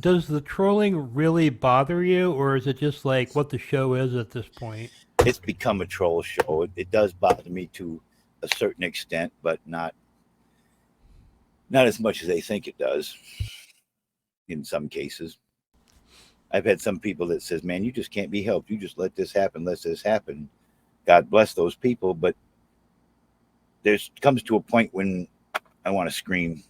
does the trolling really bother you, or is it just like what the show is at this point? It's become a troll show. It does bother me to a certain extent, but not as much as they think it does in some cases. I've had some people that says, "Man, you just can't be helped. You just let this happen." God bless those people, but there's comes to a point when I want to scream.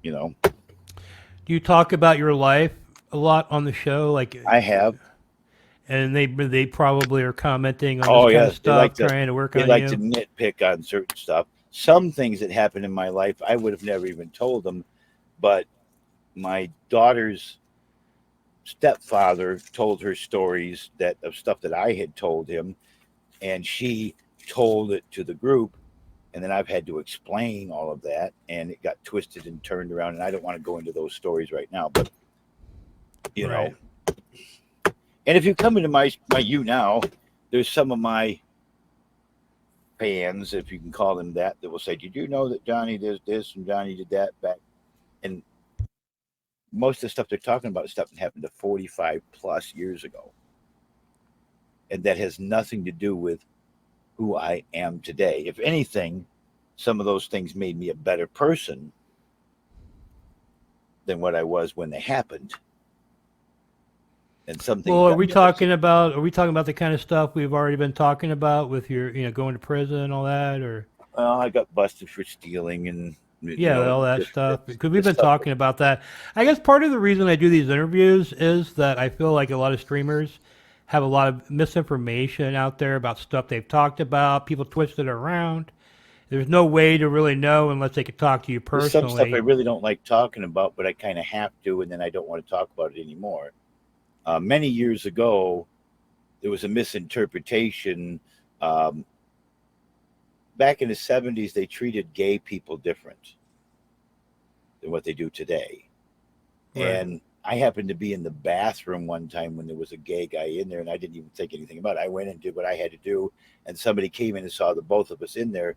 You know, Do you talk about your life a lot on the show, I have. and they probably are commenting on this Oh kind yeah, of stuff, trying to work they on like to you? nitpick on certain stuff. Some things that happened in my life, I would have never even told them, but my daughter's stepfather told her stories that of stuff that I had told him, and she told it to the group, and then I've had to explain all of that, and it got twisted and turned around, and I don't want to go into those stories right now, but you know, Right. and if you come into my you now, there's some of my fans, if you can call them that will say, "Did you know that Johnny did this and Johnny did that back?" And most of the stuff they're talking about is stuff that happened to 45 plus years ago, and that has nothing to do with who I am today. If anything, some of those things made me a better person than what I was when they happened, and some things Well, got me upset. are we talking about the kind of stuff we've already been talking about with your, going to prison and all that, or Well, I got busted for stealing, and yeah, all that stuff? Because the we've been stuff. talking about that. I guess part of the reason I do these interviews is that I feel like a lot of streamers have a lot of misinformation out there about stuff they've talked about. People twist it around. There's no way to really know unless they could talk to you There's some stuff I personally. really don't like talking about, but I kind of have to, and then I don't want to talk about it anymore. Many years ago, there was a misinterpretation. Um, Back in the 70s, they treated gay people different than what they do today. Right. And I happened to be in the bathroom one time when there was a gay guy in there, and I didn't even think anything about it. I went and did what I had to do, and somebody came in and saw the both of us in there.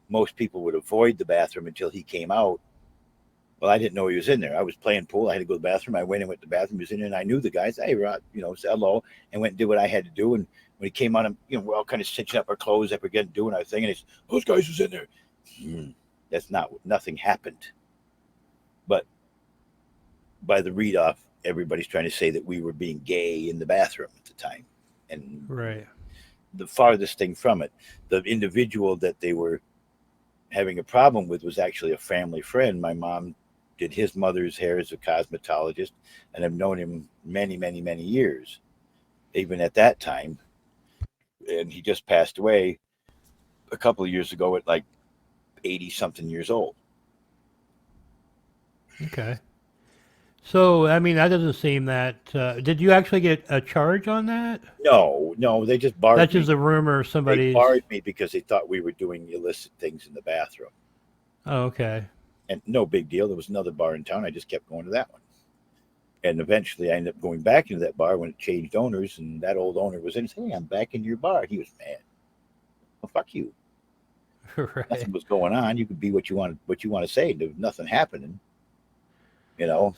Most people would avoid the bathroom until he came out. Well, I didn't know he was in there. I was playing pool. I had to go to the bathroom. I went and went to the bathroom. He was in there, and I knew the guys. Hey, Rod, said hello, and went and did what I had to do. And when he came on, we're all kind of cinching up our clothes after getting doing our thing. And he's, those guys was in there. Hmm, that's not nothing happened. But by the read off, everybody's trying to say that we were being gay in the bathroom at the time, and Right. the farthest thing from it. The individual that they were having a problem with was actually a family friend. My mom did his mother's hair as a cosmetologist, and I've known him many, many, many years, even at that time. And he just passed away a couple of years ago at like 80 something years old. Okay. So, I mean, that doesn't seem that. Did you actually get a charge on that? No, no, they just barred That's me. just a rumor. They Somebody's. barred me because they thought we were doing illicit things in the bathroom. Oh, okay. And no big deal. There was another bar in town. I just kept going to that one. And eventually I ended up going back into that bar when it changed owners, and that old owner was in and said, "Hey, I'm back in your bar." He was mad. Well, fuck you. Right. Nothing was going on. You could be what you want to say. There was nothing happening, you know.